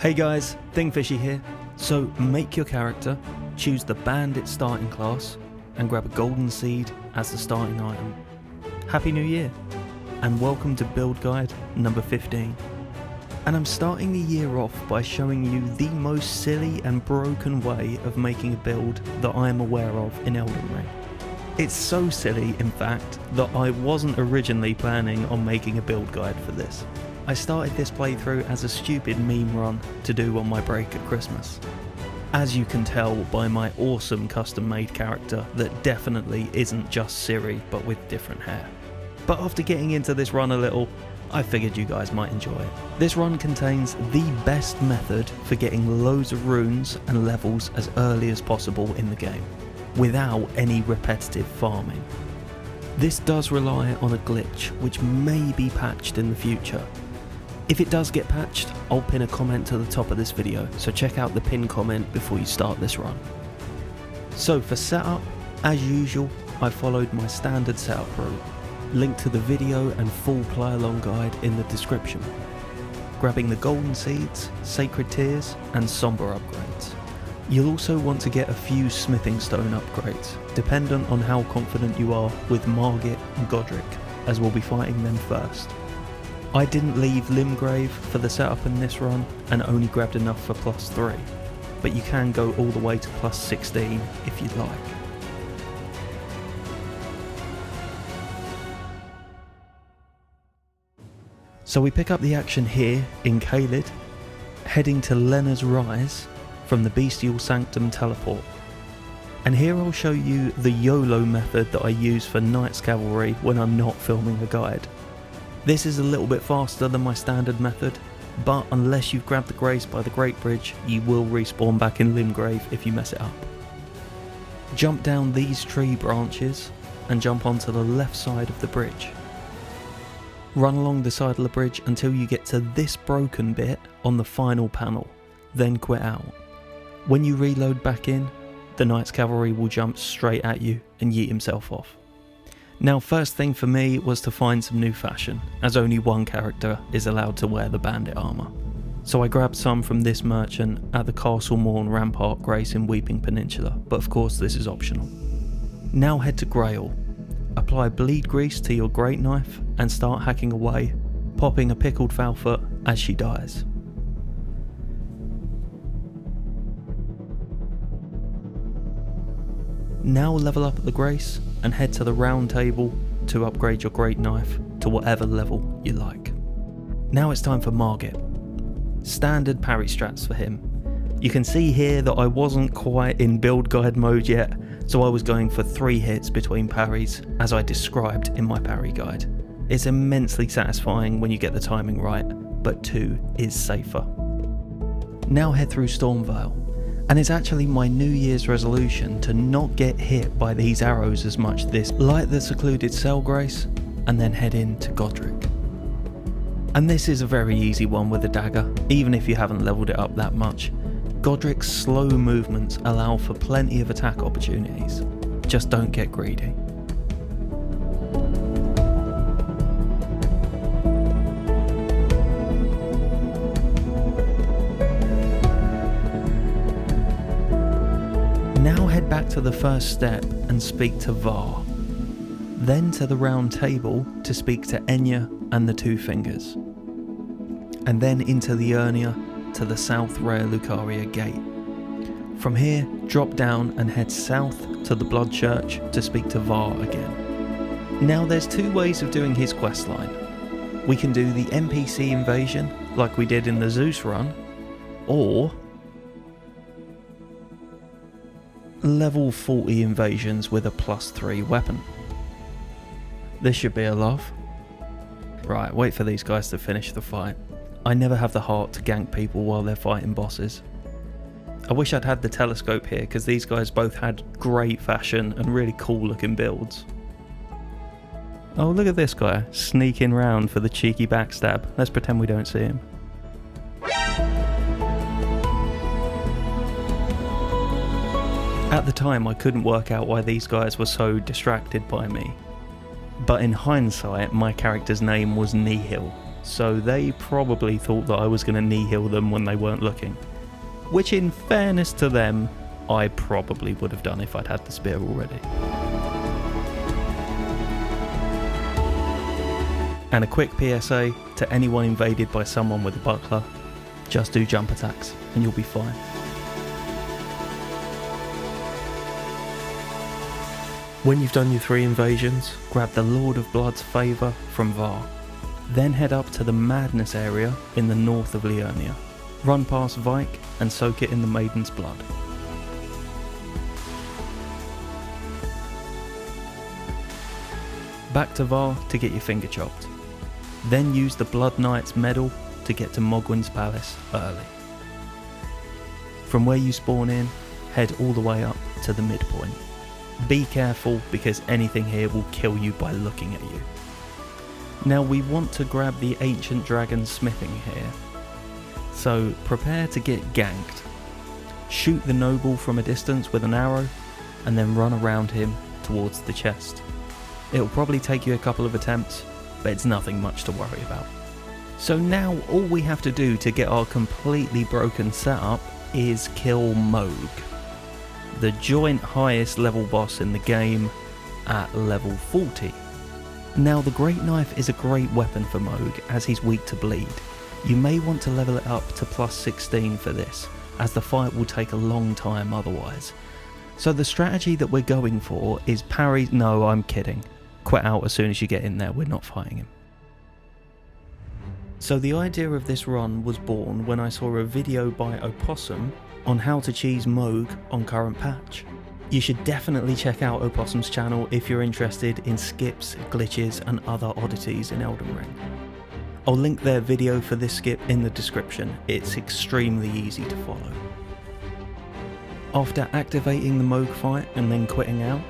Hey guys, Thingfishy here. So make your character, choose the bandit starting class, and grab a golden seed as the starting item. Happy New Year, and welcome to build guide number 15. And I'm starting the year off by showing you the most silly and broken way of making a build that I am aware of in Elden Ring. It's so silly, in fact, that I wasn't originally planning on making a build guide for this. I started this playthrough as a stupid meme run to do on my break at Christmas. As you can tell by my awesome custom made character that definitely isn't just Ciri but with different hair. But after getting into this run a little, I figured you guys might enjoy it. This run contains the best method for getting loads of runes and levels as early as possible in the game, without any repetitive farming. This does rely on a glitch which may be patched in the future. If it does get patched, I'll pin a comment to the top of this video, so check out the pinned comment before you start this run. So for setup, as usual, I followed my standard setup route. Link to the video and full play along guide in the description. Grabbing the golden seeds, sacred tears and somber upgrades. You'll also want to get a few smithing stone upgrades, dependent on how confident you are with Margit and Godric, as we'll be fighting them first. I didn't leave Limgrave for the setup in this run and only grabbed enough for +3, but you can go all the way to +16 if you'd like. So we pick up the action here in Caelid, heading to Lenna's Rise from the Bestial Sanctum teleport. And here I'll show you the YOLO method that I use for Knights Cavalry when I'm not filming a guide. This is a little bit faster than my standard method, but unless you've grabbed the Grace by the Great Bridge, you will respawn back in Limgrave if you mess it up. Jump down these tree branches and jump onto the left side of the bridge. Run along the side of the bridge until you get to this broken bit on the final panel, then quit out. When you reload back in, the Knights Cavalry will jump straight at you and yeet himself off. Now, first thing for me was to find some new fashion, as only one character is allowed to wear the bandit armour. So I grabbed some from this merchant at the Castle Morn Rampart Grace in Weeping Peninsula, but of course this is optional. Now head to Grail, apply bleed grease to your great knife and start hacking away, popping a pickled Foulfoot as she dies. Now level up at the Grace and head to the round table to upgrade your great knife to whatever level you like. Now it's time for Margit. Standard parry strats for him. You can see here that I wasn't quite in build guide mode yet, so I was going for 3 hits between parries as I described in my parry guide. It's immensely satisfying when you get the timing right, but 2 is safer. Now head through Stormvale. And it's actually my New Year's resolution to not get hit by these arrows as much this, light the secluded cell Grace, and then head into Godric. And this is a very easy one with a dagger, even if you haven't leveled it up that much. Godric's slow movements allow for plenty of attack opportunities, just don't get greedy. Now head back to the first step and speak to Var. Then to the round table to speak to Enya and the Two Fingers. And then into the Urnia to the South Rare Lucaria gate. From here, drop down and head south to the Blood Church to speak to Var again. Now there's 2 ways of doing his questline. We can do the NPC invasion like we did in the Zeus run, or level 40 invasions with a +3 weapon. This should be a laugh. Right, wait for these guys to finish the fight. I never have the heart to gank people while they're fighting bosses. I wish I'd had the telescope here because these guys both had great fashion and really cool looking builds. Oh, look at this guy sneaking round for the cheeky backstab. Let's pretend we don't see him. At the time I couldn't work out why these guys were so distracted by me, but in hindsight my character's name was Nihil, so they probably thought that I was going to knee heal them when they weren't looking. Which, in fairness to them, I probably would have done if I'd had the spear already. And a quick PSA to anyone invaded by someone with a buckler: just do jump attacks and you'll be fine. When you've done your 3 invasions, grab the Lord of Blood's favour from Var. Then head up to the Madness area in the north of Liurnia. Run past Vike and soak it in the Maiden's blood. Back to Var to get your finger chopped. Then use the Blood Knight's medal to get to Mogwin's palace early. From where you spawn in, head all the way up to the midpoint. Be careful, because anything here will kill you by looking at you. Now we want to grab the Ancient Dragon smithing here, so prepare to get ganked. Shoot the noble from a distance with an arrow, and then run around him towards the chest. It'll probably take you a couple of attempts, but it's nothing much to worry about. So now all we have to do to get our completely broken setup is kill Mohg, the joint highest level boss in the game at level 40. Now the Great Knife is a great weapon for Mohg, as he's weak to bleed. You may want to level it up to plus 16 for this, as the fight will take a long time otherwise. So the strategy that we're going for is parry. No, I'm kidding. Quit out as soon as you get in there, we're not fighting him. So the idea of this run was born when I saw a video by Opossum on how to cheese Mohg on current patch. You should definitely check out Opossum's channel if you're interested in skips, glitches and other oddities in Elden Ring. I'll link their video for this skip in the description. It's extremely easy to follow. After activating the Mohg fight and then quitting out,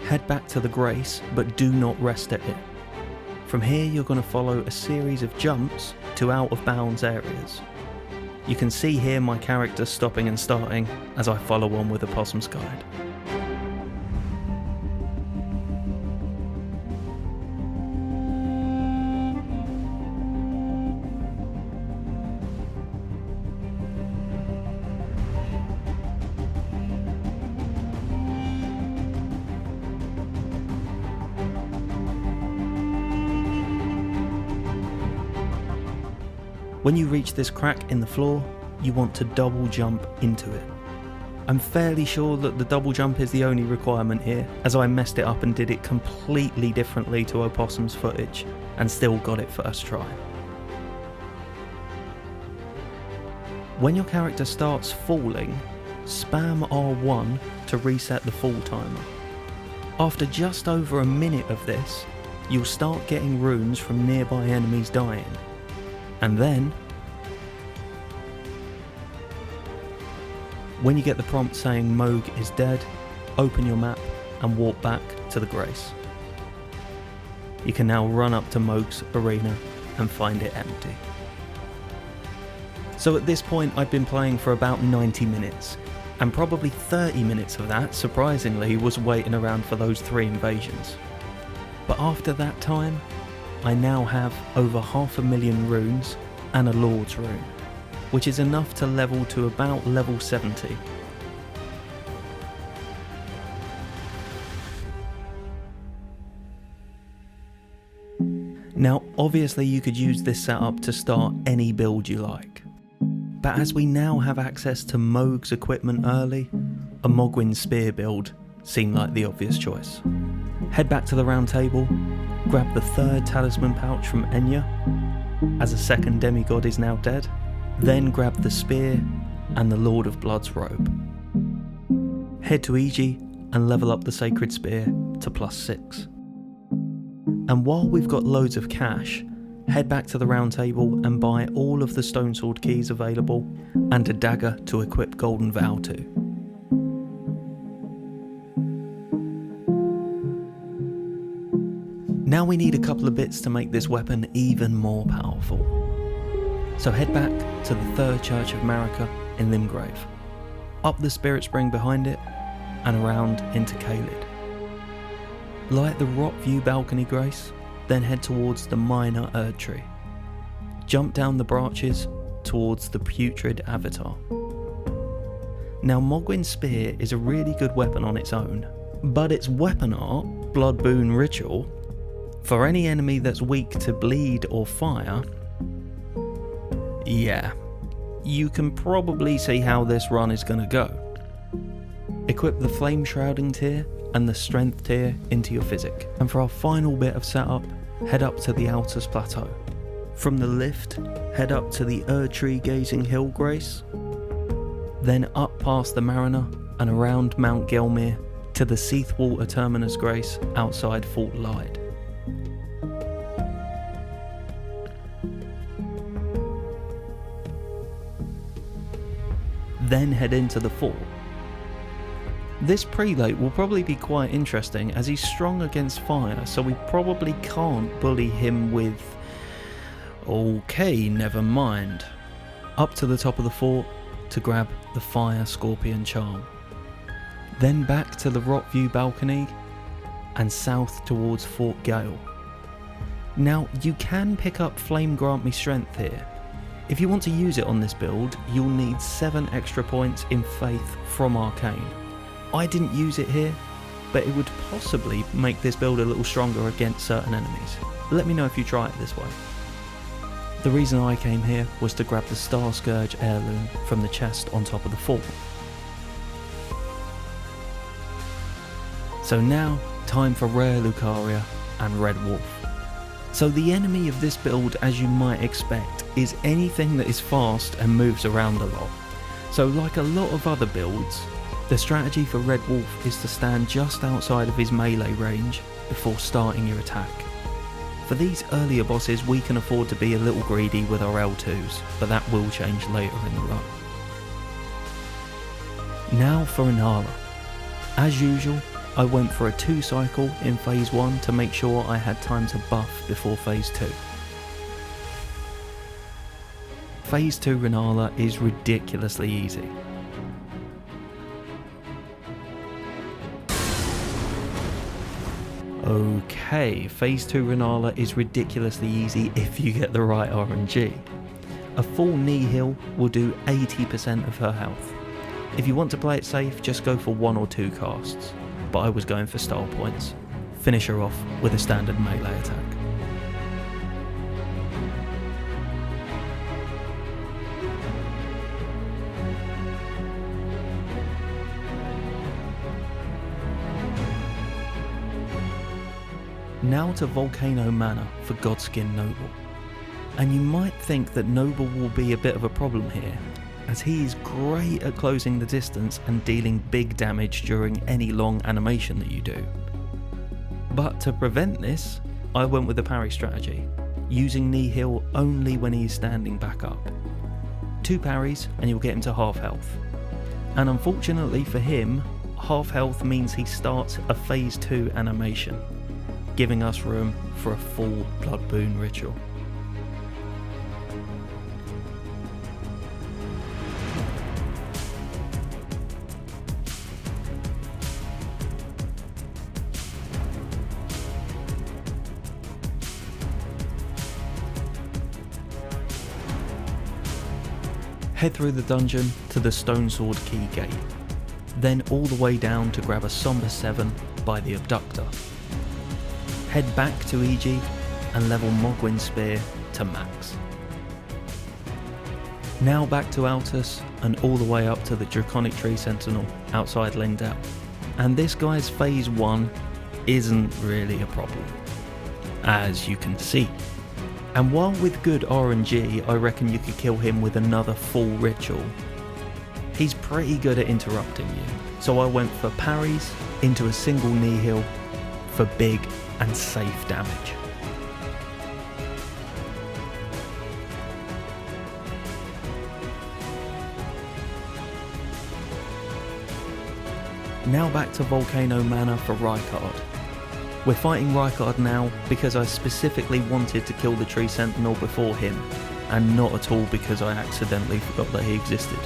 head back to the Grace, but do not rest at it. From here you're going to follow a series of jumps to out of bounds areas. You can see here my character stopping and starting as I follow on with Opossum's guide. When you reach this crack in the floor, you want to double jump into it. I'm fairly sure that the double jump is the only requirement here, as I messed it up and did it completely differently to Opossum's footage, and still got it first try. When your character starts falling, spam R1 to reset the fall timer. After just over a minute of this, you'll start getting runes from nearby enemies dying. And then, when you get the prompt saying Mohg is dead, open your map and walk back to the Grace. You can now run up to Mohg's arena and find it empty. So at this point I've been playing for about 90 minutes, and probably 30 minutes of that, surprisingly, was waiting around for those 3 invasions. But after that time, I now have over 500,000 runes and a Lord's rune, which is enough to level to about level 70. Now obviously you could use this setup to start any build you like, but as we now have access to Mohg's equipment early, a Mogwin spear build seemed like the obvious choice. Head back to the round table, grab the 3rd talisman pouch from Enya, as a 2nd demigod is now dead, then grab the spear and the Lord of Blood's robe. Head to Iji and level up the sacred spear to plus 6. And while we've got loads of cash, head back to the round table and buy all of the stone sword keys available and a dagger to equip Golden Vow to. Now we need a couple of bits to make this weapon even more powerful. So head back to the 3rd Church of Marika in Limgrave, up the Spirit Spring behind it, and around into Caelid. Light the rock view balcony, Grace, then head towards the minor Erd tree. jump down the branches towards the putrid avatar. Now Mogwin's spear is a really good weapon on its own, but its weapon art, Blood Boon Ritual, for any enemy that's weak to bleed or fire, yeah, you can probably see how this run is going to go. Equip the Flame Shrouding tier and the Strength tier into your physic, and for our final bit of setup, head up to the Altus Plateau. From the lift, head up to the Erdtree Gazing Hill Grace, then up past the Mariner and around Mount Gelmir to the Seathwater Terminus Grace outside Fort Lyde. Then head into the fort. This prelate will probably be quite interesting as he's strong against fire, so we probably can't bully him with... Okay, never mind. Up to the top of the fort to grab the Fire Scorpion Charm. Then back to the Rockview Balcony and south towards Fort Gale. Now you can pick up Flame Grant Me Strength here. If you want to use it on this build, you'll need 7 extra points in Faith from Arcane. I didn't use it here, but it would possibly make this build a little stronger against certain enemies. Let me know if you try it this way. The reason I came here was to grab the Star Scourge heirloom from the chest on top of the fort. So now, time for Rare Lucaria and Red Wolf. So the enemy of this build, as you might expect, is anything that is fast and moves around a lot. So like a lot of other builds, the strategy for Red Wolf is to stand just outside of his melee range before starting your attack. For these earlier bosses we can afford to be a little greedy with our L2s, but that will change later in the run. Now for Inhala. As usual, I went for a 2 cycle in phase 1 to make sure I had time to buff before phase 2. Phase 2 Renala is ridiculously easy. Okay, phase 2 Renala is ridiculously easy if you get the right RNG. A full knee heal will do 80% of her health. If you want to play it safe, just go for 1 or 2 casts, but I was going for style points. Finish her off with a standard melee attack. Now to Volcano Manor for Godskin Noble. And you might think that Noble will be a bit of a problem here, as he is great at closing the distance and dealing big damage during any long animation that you do. But to prevent this, I went with the parry strategy, using knee heal only when he is standing back up. 2 parries and you'll get him to half health. And unfortunately for him, half health means he starts a phase 2 animation, giving us room for a full Blood Boon Ritual. Head through the dungeon to the Stone Sword Key Gate, then all the way down to grab a Somber 7 by the Abductor. Head back to EG and level Mogwin's Spear to max. Now back to Altus and all the way up to the Draconic Tree Sentinel outside Lindell. And this guy's phase 1 isn't really a problem, as you can see. And while with good RNG I reckon you could kill him with another full ritual, he's pretty good at interrupting you. So I went for parries into a single knee heal for big and safe damage. Now back to Volcano Manor for Rykard. We're fighting Rykard now because I specifically wanted to kill the Tree Sentinel before him, and not at all because I accidentally forgot that he existed.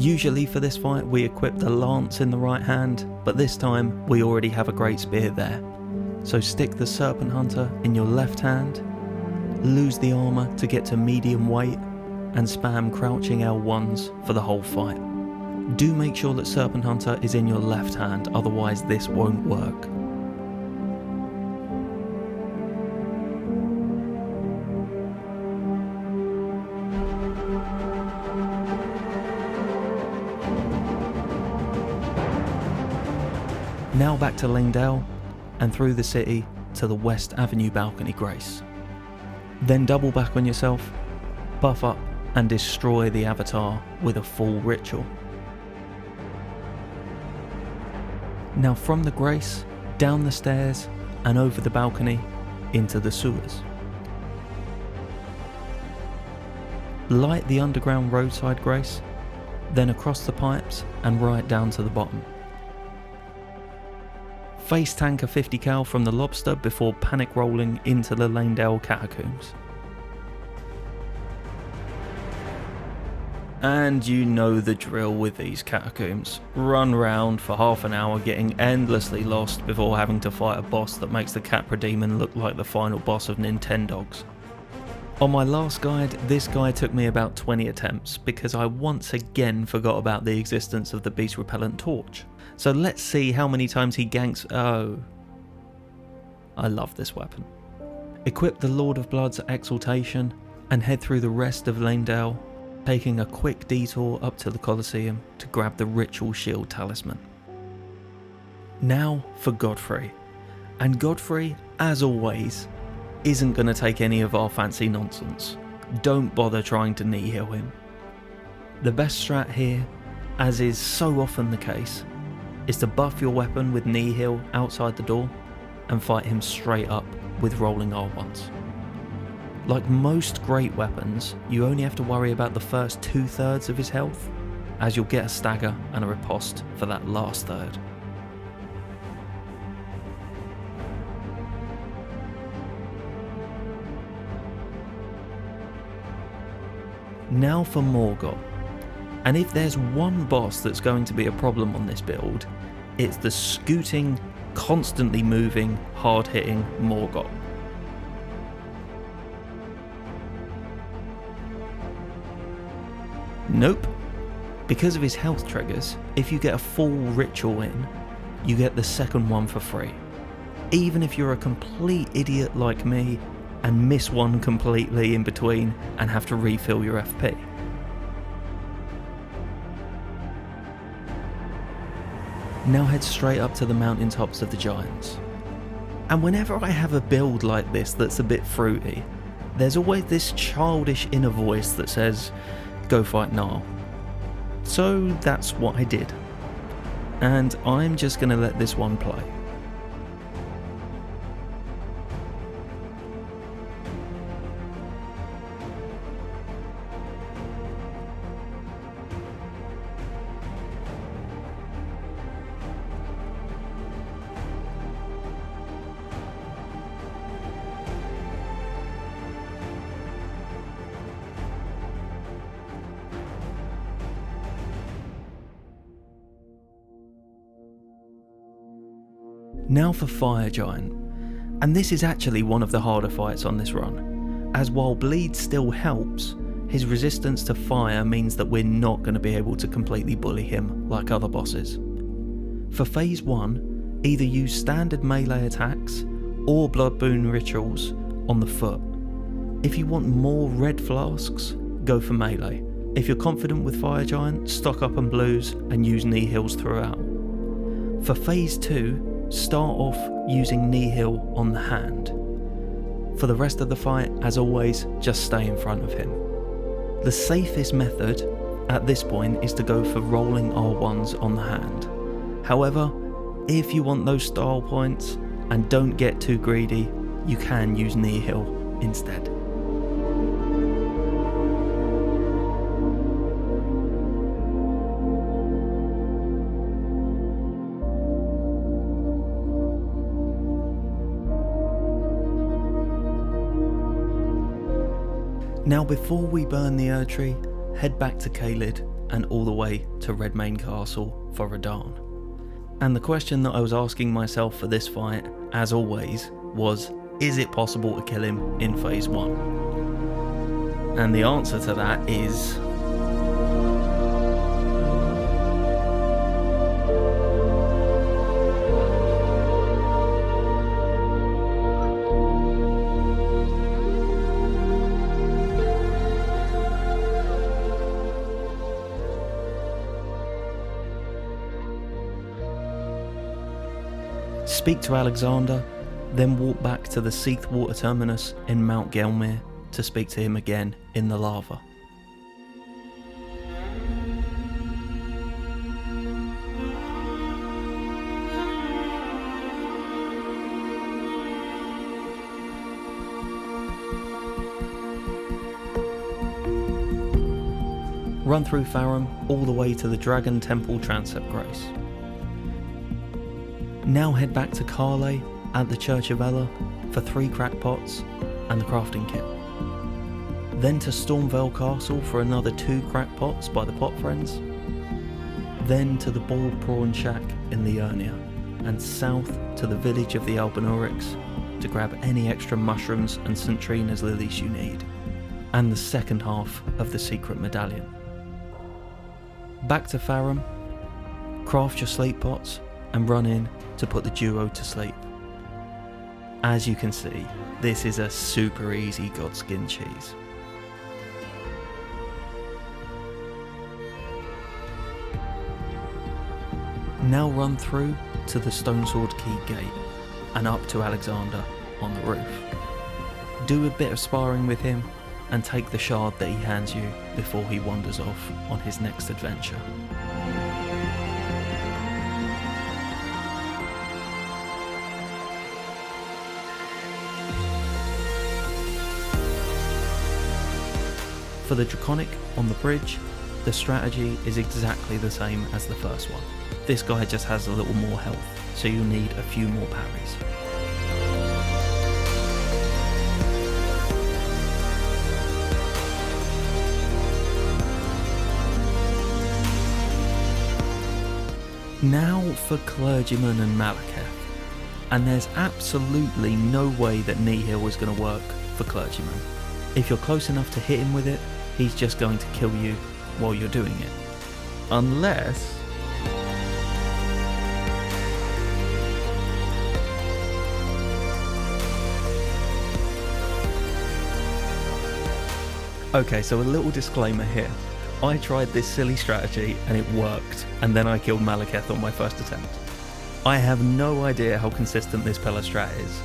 Usually for this fight we equip the lance in the right hand, but this time we already have a great spear there. So stick the Serpent Hunter in your left hand, lose the armour to get to medium weight, and spam crouching L1s for the whole fight. Do make sure that Serpent Hunter is in your left hand, otherwise this won't work. Now back to Lingdale, and through the city to the West Avenue balcony grace. Then double back on yourself, buff up and destroy the avatar with a full ritual. Now from the grace, down the stairs and over the balcony into the sewers. Light the underground roadside grace, then across the pipes and right down to the bottom. Face tank a 50 cal from the lobster before panic rolling into the Lingdale catacombs. And you know the drill with these catacombs. Run round for half an hour getting endlessly lost before having to fight a boss that makes the Capra Demon look like the final boss of Nintendogs. On my last guide, this guy took me about 20 attempts because I once again forgot about the existence of the beast repellent torch. So let's see how many times he ganks. Oh, I love this weapon. Equip the Lord of Blood's Exaltation and head through the rest of Lingdale, taking a quick detour up to the Colosseum to grab the Ritual Shield Talisman. Now for Godfrey. And Godfrey, as always, isn't going to take any of our fancy nonsense. Don't bother trying to knee heal him. The best strat here, as is so often the case, is to buff your weapon with knee heal outside the door and fight him straight up with rolling R1s. Like most great weapons, you only have to worry about the first 2/3 of his health, as you'll get a stagger and a riposte for that last third. Now for Morgott. And if there's one boss that's going to be a problem on this build, it's the scooting, constantly moving, hard-hitting Morgott. Nope. Because of his health triggers, if you get a full ritual in, you get the second one for free. Even if you're a complete idiot like me and miss one completely in between and have to refill your FP. Now head straight up to the mountaintops of the Giants. And whenever I have a build like this that's a bit fruity, there's always this childish inner voice that says, go fight Gnarl. So that's what I did. And I'm just going to let this one play. Now for Fire Giant, and this is actually one of the harder fights on this run, as while bleed still helps, his resistance to fire means that we're not going to be able to completely bully him like other bosses. For phase 1, either use standard melee attacks or blood boon rituals on the foot. If you want more red flasks, go for melee. If you're confident with Fire Giant, stock up on blues and use knee heals throughout. For phase 2, start off using knee heal on the hand. For the rest of the fight, as always, just stay in front of him. The safest method at this point is to go for rolling R1s on the hand. However, if you want those style points and don't get too greedy, you can use knee heal instead. Now before we burn the Erdtree, head back to Caelid and all the way to Redmane Castle for Radahn. And the question that I was asking myself for this fight, as always, was, is it possible to kill him in Phase 1? And the answer to that is... speak to Alexander, then walk back to the Seath Water Terminus in Mount Gelmir to speak to him again in the lava. Run through Farum all the way to the Dragon Temple Transept Grace. Now head back to Carle at the Church of Ella for 3 crackpots and the crafting kit. Then to Stormvale Castle for another 2 crackpots by the Pot Friends. Then to the Boiled Prawn Shack in Liurnia, and south to the village of the Albinaurics to grab any extra mushrooms and St. Trina's lilies you need, and the second half of the secret medallion. Back to Farum, craft your sleep pots and run in to put the duo to sleep. As you can see, this is a super easy Godskin cheese. Now run through to the Stonesword Keep Gate and up to Alexander on the roof. Do a bit of sparring with him and take the shard that he hands you before he wanders off on his next adventure. For the Draconic on the bridge, the strategy is exactly the same as the first one. This guy just has a little more health, so you'll need a few more parries. Now for Clergyman and Malekith, and there's absolutely no way that Nihil is going to work for Clergyman. If you're close enough to hit him with it, he's just going to kill you while you're doing it. Unless... Okay, so a little disclaimer here. I tried this silly strategy and it worked, and then I killed Malekith on my first attempt. I have no idea how consistent this pillar strat is,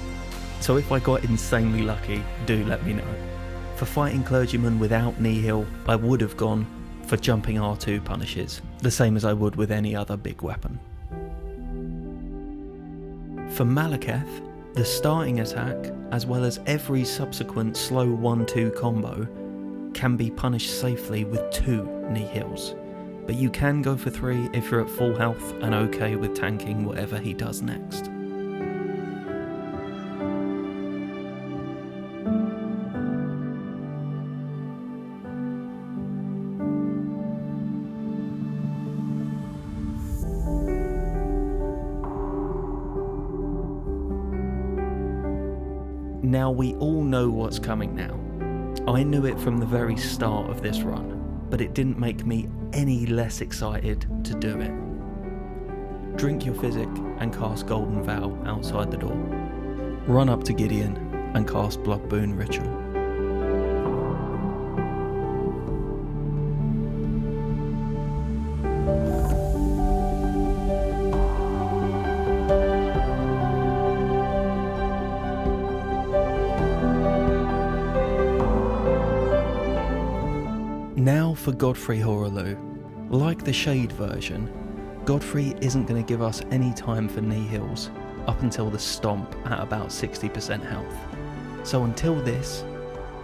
so if I got insanely lucky, do let me know. For fighting Clergyman without Nihil, I would have gone for jumping R2 punishes, the same as I would with any other big weapon. For Malekith, the starting attack, as well as every subsequent slow 1-2 combo, can be punished safely with 2 Nihils, but you can go for 3 if you're at full health and okay with tanking whatever he does next. Now we all know what's coming now. I knew it from the very start of this run, but it didn't make me any less excited to do it. Drink your physic and cast Golden Vow outside the door. Run up to Gideon and cast Blood Boon Ritual. Now for Godfrey Hoaraloo. Like the Shade version, Godfrey isn't going to give us any time for Nihils up until the Stomp at about 60% health. So until this,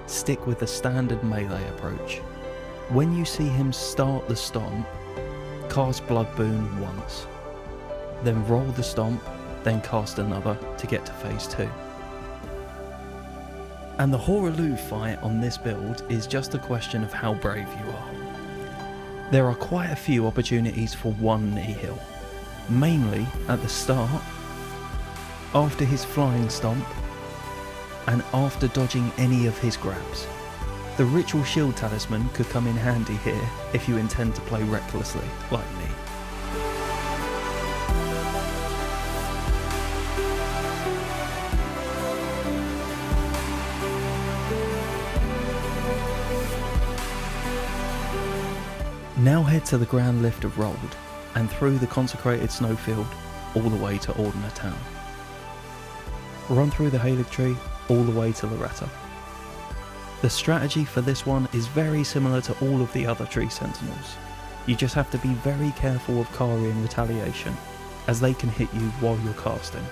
stick with the standard melee approach. When you see him start the Stomp, cast Blood Boon once. Then roll the Stomp, then cast another to get to phase 2. And the Hoaraloo fight on this build is just a question of how brave you are. There are quite a few opportunities for one Nihil, mainly at the start, after his flying stomp, and after dodging any of his grabs. The Ritual Shield Talisman could come in handy here if you intend to play recklessly, like me. Now head to the Grand Lift of Rold, and through the consecrated snowfield all the way to Ordina Town. Run through the Halig Tree all the way to Loretta. The strategy for this one is very similar to all of the other tree sentinels. You just have to be very careful of Carian retaliation, as they can hit you while you're casting.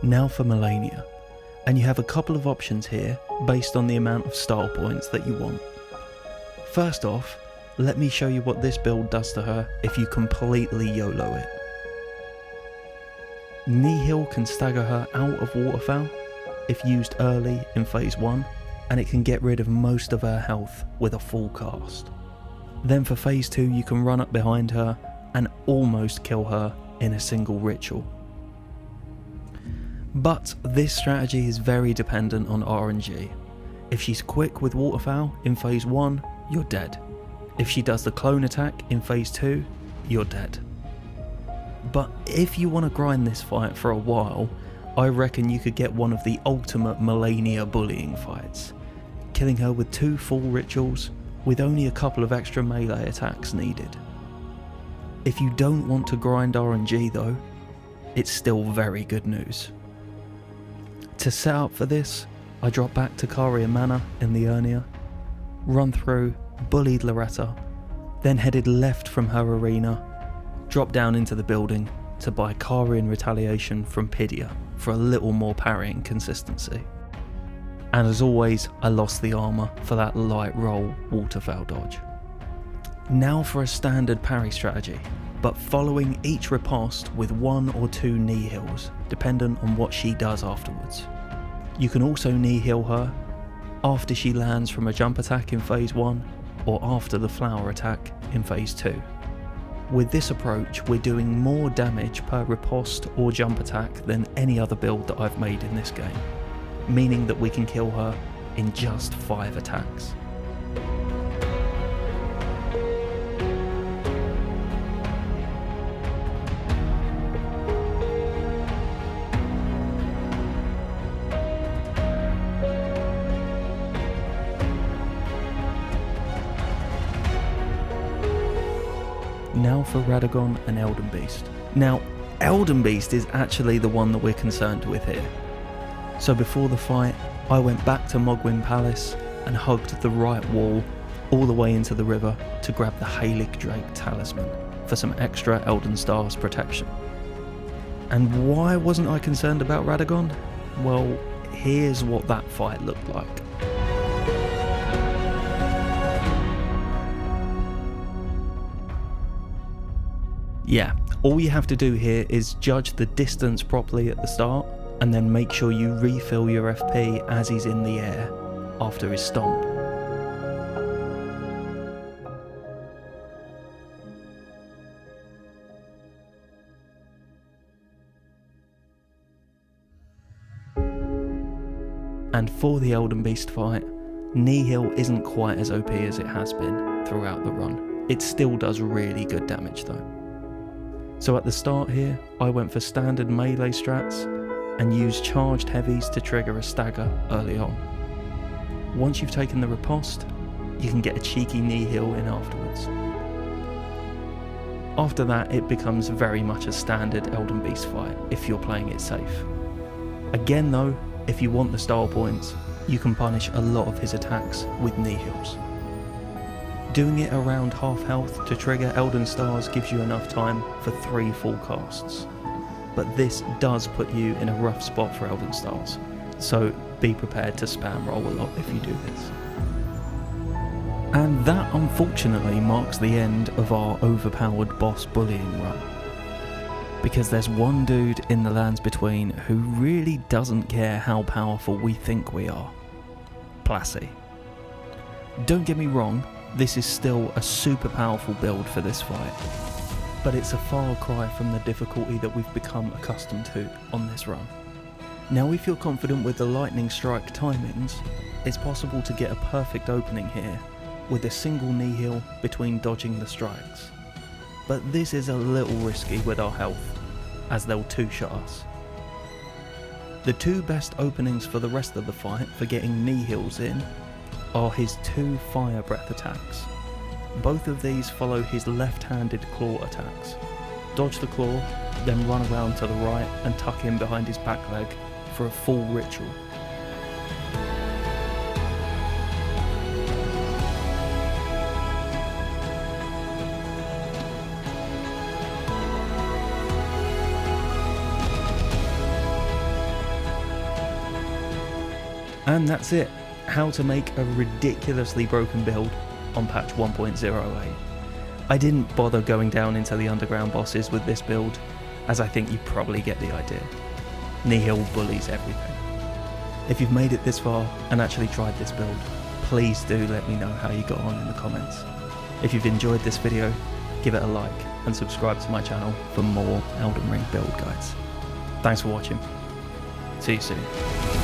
Now for Melania, and you have a couple of options here based on the amount of style points that you want. First off, let me show you what this build does to her if you completely YOLO it. Nihil can stagger her out of Waterfowl if used early in phase 1, and it can get rid of most of her health with a full cast. Then for phase 2 you can run up behind her and almost kill her in a single ritual. But this strategy is very dependent on RNG. If she's quick with Waterfowl in phase 1, you're dead. If she does the clone attack in phase 2, you're dead. But if you want to grind this fight for a while, I reckon you could get one of the ultimate Melania bullying fights, killing her with 2 full rituals with only a couple of extra melee attacks needed. If you don't want to grind RNG though, it's still very good news. To set up for this, I dropped back to Carian Manor in the Urnia, run through, bullied Loretta, then headed left from her arena, dropped down into the building to buy Carian Retaliation from Pidia for a little more parrying consistency. And as always, I lost the armour for that light roll waterfowl dodge. Now for a standard parry strategy, but following each riposte with 1 or 2 Nihils, dependent on what she does afterwards. You can also Nihil her after she lands from a jump attack in phase 1, or after the flower attack in phase 2. With this approach, we're doing more damage per riposte or jump attack than any other build that I've made in this game, meaning that we can kill her in just 5 attacks. Now for Radagon and Elden Beast. Now, Elden Beast is actually the one that we're concerned with here. So before the fight, I went back to Mogwyn Palace and hugged the right wall all the way into the river to grab the Halig Drake Talisman for some extra Elden Stars protection. And why wasn't I concerned about Radagon? Well, here's what that fight looked like. Yeah, all you have to do here is judge the distance properly at the start, and then make sure you refill your FP as he's in the air after his stomp. And for the Elden Beast fight, Nihil isn't quite as OP as it has been throughout the run. It still does really good damage though. So at the start here, I went for standard melee strats and used charged heavies to trigger a stagger early on. Once you've taken the riposte, you can get a cheeky Nihil in afterwards. After that, it becomes very much a standard Elden Beast fight if you're playing it safe. Again though, if you want the style points, you can punish a lot of his attacks with knee heals. Doing it around half health to trigger Elden Stars gives you enough time for 3 full casts. But this does put you in a rough spot for Elden Stars, so be prepared to spam roll a lot if you do this. And that unfortunately marks the end of our overpowered boss bullying run. Because there's one dude in the lands between who really doesn't care how powerful we think we are. Plassi. Don't get me wrong, this is still a super powerful build for this fight, but it's a far cry from the difficulty that we've become accustomed to on this run. Now if you're confident with the lightning strike timings, it's possible to get a perfect opening here with a single knee heal between dodging the strikes. But this is a little risky with our health, as they'll two-shot us. The 2 best openings for the rest of the fight for getting knee heals in are his 2 fire breath attacks. Both of these follow his left-handed claw attacks. Dodge the claw, then run around to the right and tuck in behind his back leg for a full ritual. And that's it. How to make a ridiculously broken build on patch 1.08. I didn't bother going down into the underground bosses with this build, as I think you probably get the idea. Nihil bullies everything. If you've made it this far and actually tried this build, please do let me know how you got on in the comments. If you've enjoyed this video, give it a like and subscribe to my channel for more Elden Ring build guides. Thanks for watching. See you soon.